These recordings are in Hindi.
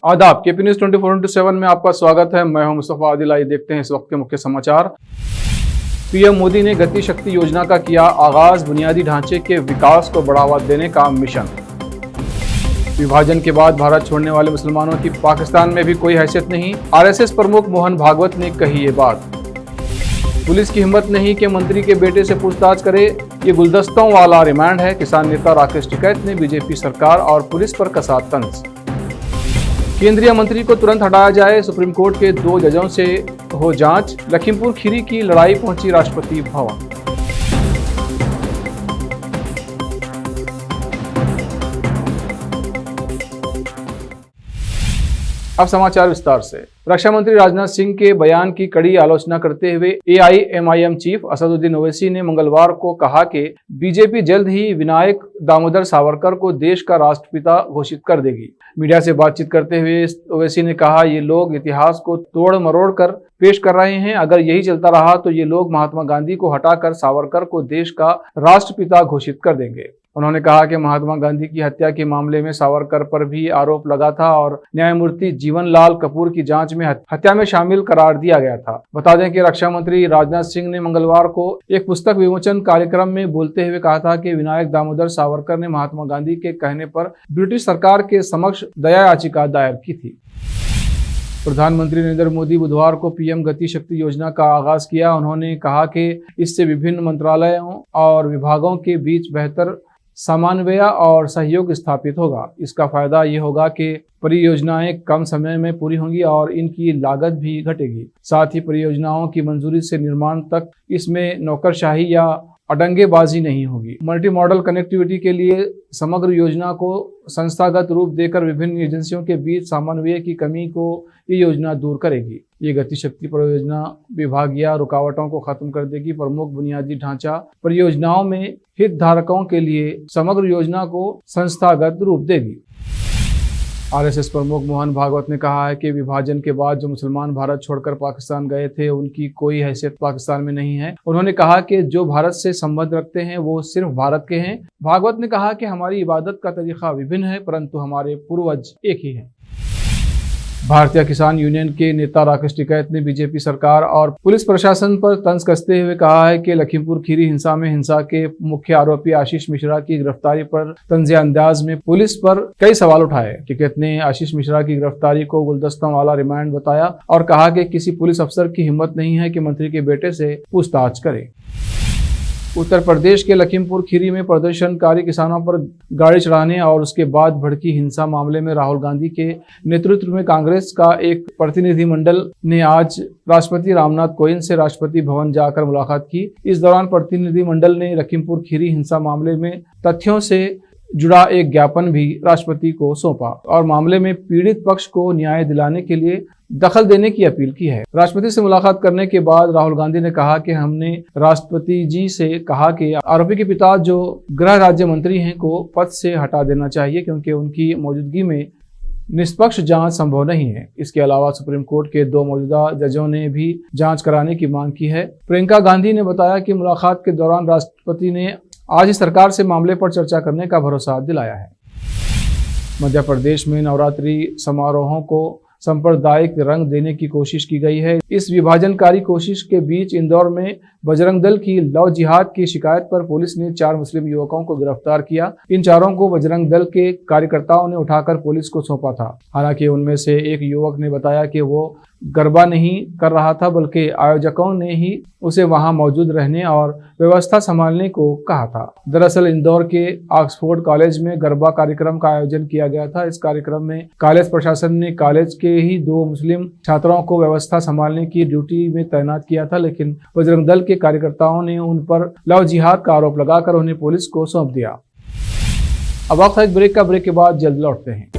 आदाब, केपी न्यूज 24/7 में आपका स्वागत है। मैं हूं मुस्तफा आदिल। आइए देखते हैं इस वक्त के मुख्य समाचार। पीएम मोदी ने गति शक्ति योजना का किया आगाज, बुनियादी ढांचे के विकास को बढ़ावा देने का मिशन। विभाजन के बाद भारत छोड़ने वाले मुसलमानों की पाकिस्तान में भी कोई हैसियत नहीं, आरएसएस प्रमुख मोहन भागवत ने कही ये बात। पुलिस की हिम्मत नहीं कि मंत्री के बेटे से पूछताछ करे, ये गुलदस्तों वाला रिमांड है। किसान नेता राकेश टिकैत ने बीजेपी सरकार और पुलिस पर कसा तंज। केंद्रीय मंत्री को तुरंत हटाया जाए, सुप्रीम कोर्ट के 2 जजों से हो जांच। लखीमपुर खीरी की लड़ाई पहुंची राष्ट्रपति भवन। अब समाचार विस्तार से। रक्षा मंत्री राजनाथ सिंह के बयान की कड़ी आलोचना करते हुए एआईएमआईएम चीफ असदुद्दीन ओवैसी ने मंगलवार को कहा कि बीजेपी जल्द ही विनायक दामोदर सावरकर को देश का राष्ट्रपिता घोषित कर देगी। मीडिया से बातचीत करते हुए ओवैसी ने कहा, ये लोग इतिहास को तोड़ मरोड़ कर पेश कर रहे हैं। अगर यही चलता रहा तो ये लोग महात्मा गांधी को हटाकर सावरकर को देश का राष्ट्रपिता घोषित कर देंगे। उन्होंने कहा कि महात्मा गांधी की हत्या के मामले में सावरकर पर भी आरोप लगा था और न्यायमूर्ति जीवन लाल कपूर की जांच में हत्या में शामिल करार दिया गया था। बता दें कि रक्षा मंत्री राजनाथ सिंह ने मंगलवार को एक पुस्तक विमोचन कार्यक्रम में बोलते हुए कहा था कि विनायक दामोदर सावरकर ने महात्मा गांधी के कहने पर ब्रिटिश सरकार के समक्ष दया याचिका दायर की थी। प्रधानमंत्री नरेंद्र मोदी बुधवार को पीएम गति शक्ति योजना का आगाज किया। उन्होंने कहा कि इससे विभिन्न मंत्रालयों और विभागों के बीच बेहतर समन्वय और सहयोग स्थापित होगा। इसका फायदा ये होगा कि परियोजनाएं कम समय में पूरी होंगी और इनकी लागत भी घटेगी। साथ ही परियोजनाओं की मंजूरी से निर्माण तक इसमें नौकरशाही या अडंगेबाजी नहीं होगी। मल्टी मॉडल कनेक्टिविटी के लिए समग्र योजना को संस्थागत रूप देकर विभिन्न एजेंसियों के बीच समन्वय की कमी को ये योजना दूर करेगी। ये गति शक्ति परियोजना विभागीय रुकावटों को खत्म कर देगी। प्रमुख बुनियादी ढांचा परियोजनाओं में हितधारकों के लिए समग्र योजना को संस्थागत रूप देगी। आरएसएस प्रमुख मोहन भागवत ने कहा है कि विभाजन के बाद जो मुसलमान भारत छोड़कर पाकिस्तान गए थे उनकी कोई हैसियत पाकिस्तान में नहीं है। उन्होंने कहा कि जो भारत से संबंध रखते हैं वो सिर्फ भारत के हैं। भागवत ने कहा कि हमारी इबादत का तरीका विभिन्न है परंतु हमारे पूर्वज एक ही हैं। भारतीय किसान यूनियन के नेता राकेश टिकैत ने बीजेपी सरकार और पुलिस प्रशासन पर तंज कसते हुए कहा है कि लखीमपुर खीरी हिंसा के मुख्य आरोपी आशीष मिश्रा की गिरफ्तारी पर तंज़े अंदाज में पुलिस पर कई सवाल उठाए। टिकैत ने आशीष मिश्रा की गिरफ्तारी को गुलदस्तों वाला रिमांड बताया और कहा कि किसी पुलिस अफसर की हिम्मत नहीं है कि मंत्री के बेटे से पूछताछ करे। उत्तर प्रदेश के लखीमपुर खीरी में प्रदर्शनकारी किसानों पर गाड़ी चढ़ाने और उसके बाद भड़की हिंसा मामले में राहुल गांधी के नेतृत्व में कांग्रेस का एक प्रतिनिधिमंडल ने आज राष्ट्रपति रामनाथ कोविंद से राष्ट्रपति भवन जाकर मुलाकात की। इस दौरान प्रतिनिधिमंडल ने लखीमपुर खीरी हिंसा मामले में तथ्यों से जुड़ा एक ज्ञापन भी राष्ट्रपति को सौंपा और मामले में पीड़ित पक्ष को न्याय दिलाने के लिए दखल देने की अपील की है। राष्ट्रपति से मुलाकात करने के बाद राहुल गांधी ने कहा कि हमने राष्ट्रपति जी से कहा कि आरोपी के पिता जो गृह राज्य मंत्री हैं को पद से हटा देना चाहिए क्योंकि उनकी मौजूदगी में निष्पक्ष जांच संभव नहीं है। इसके अलावा सुप्रीम कोर्ट के 2 मौजूदा जजों ने भी जांच कराने की मांग की है। प्रियंका गांधी ने बताया कि मुलाकात के दौरान राष्ट्रपति ने आज ही सरकार से मामले पर चर्चा करने का भरोसा दिलाया है। मध्य प्रदेश में नवरात्रि समारोहों को सांप्रदायिक रंग देने की कोशिश की गई है। इस विभाजनकारी कोशिश के बीच इंदौर में बजरंग दल की लव जिहाद की शिकायत पर पुलिस ने 4 मुस्लिम युवकों को गिरफ्तार किया। इन चारों को बजरंग दल के कार्यकर्ताओं ने उठाकर पुलिस को सौंपा था। हालांकि उनमें से एक युवक ने बताया कि वो गरबा नहीं कर रहा था बल्कि आयोजकों ने ही उसे वहां मौजूद रहने और व्यवस्था संभालने को कहा था। दरअसल इंदौर के ऑक्सफोर्ड कॉलेज में गरबा कार्यक्रम का आयोजन किया गया था। इस कार्यक्रम में कॉलेज प्रशासन ने कॉलेज के ही 2 मुस्लिम छात्रों को व्यवस्था संभालने की ड्यूटी में तैनात किया था, लेकिन बजरंग दल के कार्यकर्ताओं ने उन पर लव जिहाद का आरोप लगाकर उन्हें पुलिस को सौंप दिया। अब वक्त है एक ब्रेक का। ब्रेक के बाद जल्द लौटते हैं।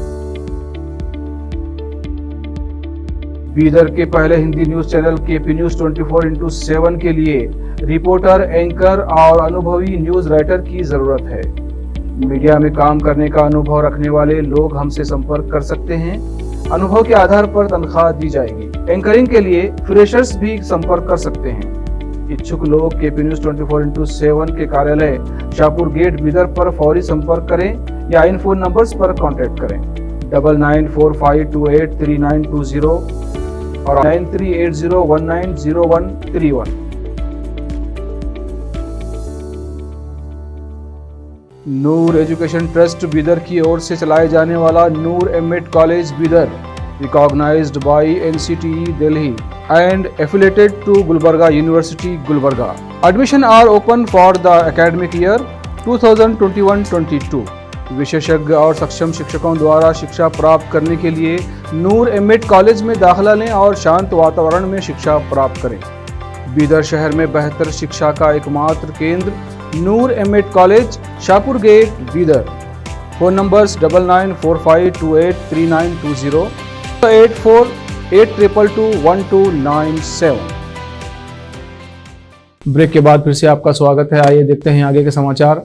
बीदर के पहले Hindi news channel KP news 24/7 के लिए रिपोर्टर, एंकर और अनुभवी न्यूज राइटर की जरूरत है। मीडिया में काम करने का अनुभव रखने वाले लोग हमसे संपर्क कर सकते हैं। अनुभव के आधार पर तनख्वाह दी जाएगी। एंकरिंग के लिए फ्रेशर्स भी संपर्क कर सकते हैं। इच्छुक लोग केपी न्यूज 24/7 के कार्यालय शाहपुर गेट बीदर पर फौरी संपर्क करें या इन फोन नंबर्स पर कॉन्टैक्ट करें। 9945283920 और 9380190131। नूर एजुकेशन ट्रस्ट बीदर की ओर से चलाए जाने वाला Noor MEd college Bidar, recognized by NCTE Delhi and affiliated to Gulbarga University, Gulbarga. Admission are open for the academic year 2021-22. विशेषज्ञ और सक्षम शिक्षकों द्वारा शिक्षा प्राप्त करने के लिए नूर एमएड कॉलेज में दाखिला लें और शांत वातावरण में शिक्षा प्राप्त करें। बीदर शहर में बेहतर शिक्षा का एकमात्र केंद्र Noor MEd college, Shahpur gate, Bidar. Phone numbers 9945283920, 8482221297। Break के बाद फिर से आपका स्वागत है। आइए देखते हैं आगे के समाचार।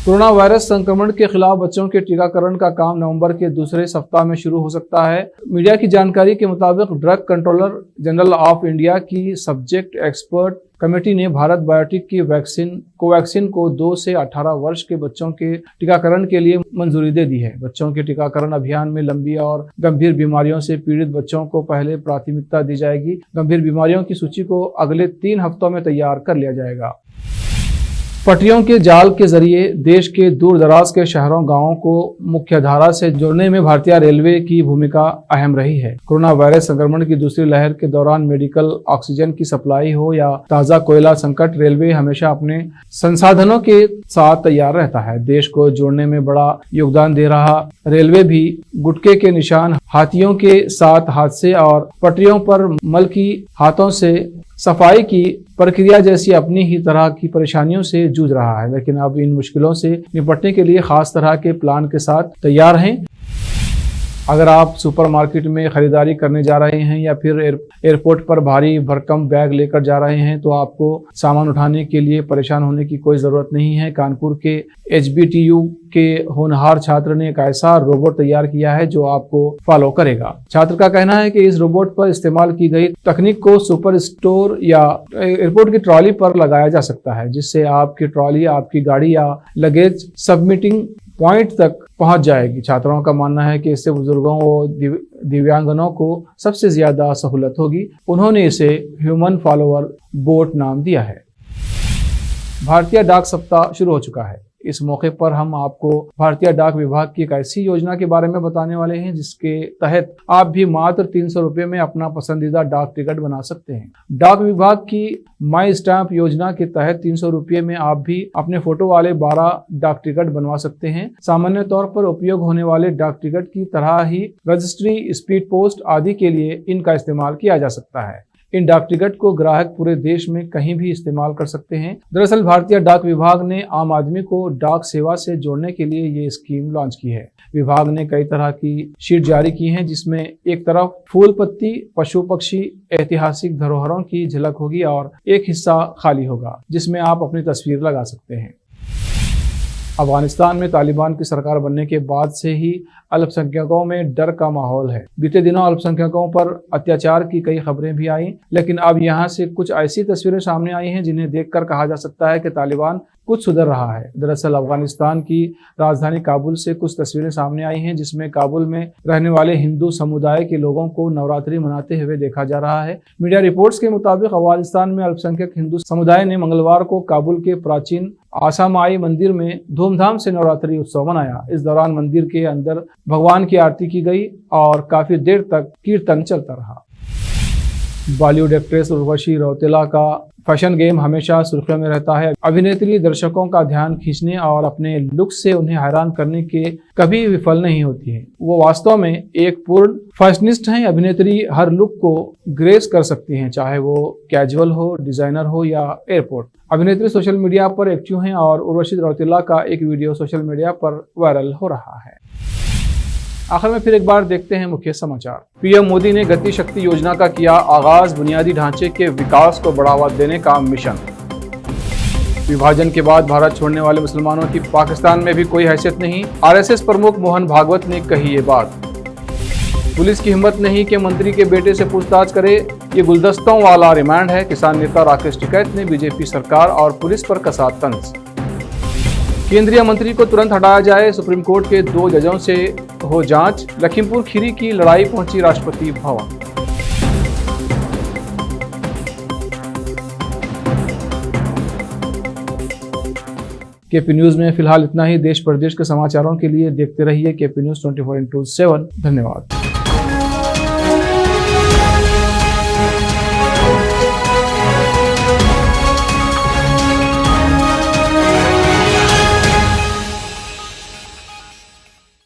कोरोना वायरस संक्रमण के खिलाफ बच्चों के टीकाकरण का काम नवंबर के दूसरे सप्ताह में शुरू हो सकता है। मीडिया की जानकारी के मुताबिक drug controller general of India की सब्जेक्ट एक्सपर्ट कमेटी ने भारत बायोटेक की कोवैक्सीन को 2 से 18 वर्ष के बच्चों के टीकाकरण के लिए मंजूरी दे दी है। बच्चों के टीकाकरण अभियान में लंबी और गंभीर बीमारियों से पीड़ित बच्चों को पहले प्राथमिकता दी जाएगी। गंभीर बीमारियों की सूची को अगले 3 हफ्तों में तैयार कर लिया जाएगा। पटरियों के जाल के जरिए देश के दूर दराज के शहरों गांवों को मुख्य धारा से जोड़ने में भारतीय रेलवे की भूमिका अहम रही है। कोरोना वायरस संक्रमण की दूसरी लहर के दौरान मेडिकल ऑक्सीजन की सप्लाई हो या ताज़ा कोयला संकट, रेलवे हमेशा अपने संसाधनों के साथ तैयार रहता है। देश को जोड़ने में बड़ा योगदान दे रहा रेलवे भी गुटके के निशान, हाथियों के साथ हादसे और पटरियों पर मल की हाथों से सफाई की प्रक्रिया जैसी अपनी ही तरह की परेशानियों से जूझ रहा है, लेकिन अब इन मुश्किलों से निपटने के लिए खास तरह के प्लान के साथ तैयार हैं। अगर आप सुपरमार्केट में खरीदारी करने जा रहे हैं या फिर एयरपोर्ट पर भारी भरकम बैग लेकर जा रहे हैं तो आपको सामान उठाने के लिए परेशान होने की कोई ज़रूरत नहीं है। कानपुर के HBTU के होनहार छात्र ने एक ऐसा रोबोट तैयार किया है जो आपको फॉलो करेगा। छात्र का कहना है कि इस रोबोट पर इस्तेमाल की गई तकनीक को सुपर स्टोर या एयरपोर्ट की ट्रॉली पर लगाया जा सकता है, जिससे आपकी ट्रॉली आपकी गाड़ी या लगेज सबमिटिंग पॉइंट तक पहुंच जाएगी। छात्रों का मानना है कि इससे बुजुर्गों और दिव्यांगनों को सबसे ज्यादा सहूलत होगी। उन्होंने इसे ह्यूमन फॉलोअर बोट नाम दिया है। भारतीय डाक सप्ताह शुरू हो चुका है। इस मौके पर हम आपको भारतीय डाक विभाग की एक ऐसी योजना के बारे में बताने वाले हैं जिसके तहत आप भी मात्र 300 रुपये में अपना पसंदीदा डाक टिकट बना सकते हैं। डाक विभाग की माई स्टैंप योजना के तहत 300 रुपये में आप भी अपने फोटो वाले 12 डाक टिकट बनवा सकते हैं। सामान्य तौर पर उपयोग होने वाले डाक टिकट की तरह ही रजिस्ट्री, स्पीड पोस्ट आदि के लिए इनका इस्तेमाल किया जा सकता है। इन डाक टिकट को ग्राहक पूरे देश में कहीं भी इस्तेमाल कर सकते हैं। दरअसल भारतीय डाक विभाग ने आम आदमी को डाक सेवा से जोड़ने के लिए ये स्कीम लॉन्च की है। विभाग ने कई तरह की शीट जारी की हैं, जिसमें एक तरफ फूल पत्ती, पशु पक्षी, ऐतिहासिक धरोहरों की झलक होगी और एक हिस्सा खाली होगा जिसमें आप अपनी तस्वीर लगा सकते हैं। अफगानिस्तान में तालिबान की सरकार बनने के बाद से ही अल्पसंख्यकों में डर का माहौल है। बीते दिनों अल्पसंख्यकों पर अत्याचार की कई खबरें भी आईं, लेकिन अब यहां से कुछ ऐसी तस्वीरें सामने आई हैं जिन्हें देखकर कहा जा सकता है कि तालिबान कुछ सुधर रहा है। दरअसल अफगानिस्तान की राजधानी काबुल से कुछ तस्वीरें सामने आई हैं जिसमें काबुल में रहने वाले हिंदू समुदाय के लोगों को नवरात्रि मनाते हुए देखा जा रहा है। मीडिया रिपोर्ट्स के मुताबिक अफगानिस्तान में अल्पसंख्यक हिंदू समुदाय ने मंगलवार को काबुल के प्राचीन आसामाई मंदिर में धूमधाम से नवरात्रि उत्सव मनाया। इस दौरान मंदिर के अंदर भगवान की आरती की गई और काफी देर तक कीर्तन चलता रहा। बॉलीवुड एक्ट्रेस उर्वशी रौतेला का फैशन गेम हमेशा सुर्खियों में रहता है। अभिनेत्री दर्शकों का ध्यान खींचने और अपने लुक से उन्हें हैरान करने के कभी विफल नहीं होती है। वो वास्तव में एक पूर्ण फैशनिस्ट हैं। अभिनेत्री हर लुक को ग्रेस कर सकती हैं, चाहे वो कैजुअल हो, डिजाइनर हो या एयरपोर्ट। अभिनेत्री सोशल मीडिया पर एक्टिव हैं और उर्वशी रौतेला का एक वीडियो सोशल मीडिया पर वायरल हो रहा है। आखिर में फिर एक बार देखते हैं मुख्य समाचार। पीएम मोदी ने गति शक्ति योजना का किया आगाज, बुनियादी ढांचे के विकास को बढ़ावा देने का मिशन। विभाजन के बाद भारत छोड़ने वाले मुसलमानों की पाकिस्तान में भी कोई हैसियत नहीं, आरएसएस प्रमुख मोहन भागवत ने कही ये बात। पुलिस की हिम्मत नहीं कि मंत्री के बेटे से पूछताछ करे, ये गुलदस्तों वाला रिमांड है। किसान नेता राकेश टिकैत ने बीजेपी सरकार और पुलिस पर कसा तंज। केंद्रीय मंत्री को तुरंत हटाया जाए, सुप्रीम कोर्ट के 2 जजों से हो जांच। लखीमपुर खीरी की लड़ाई पहुंची राष्ट्रपति भवन। केपी न्यूज में फिलहाल इतना ही। देश प्रदेश के समाचारों के लिए देखते रहिए केपी न्यूज 24/7। धन्यवाद।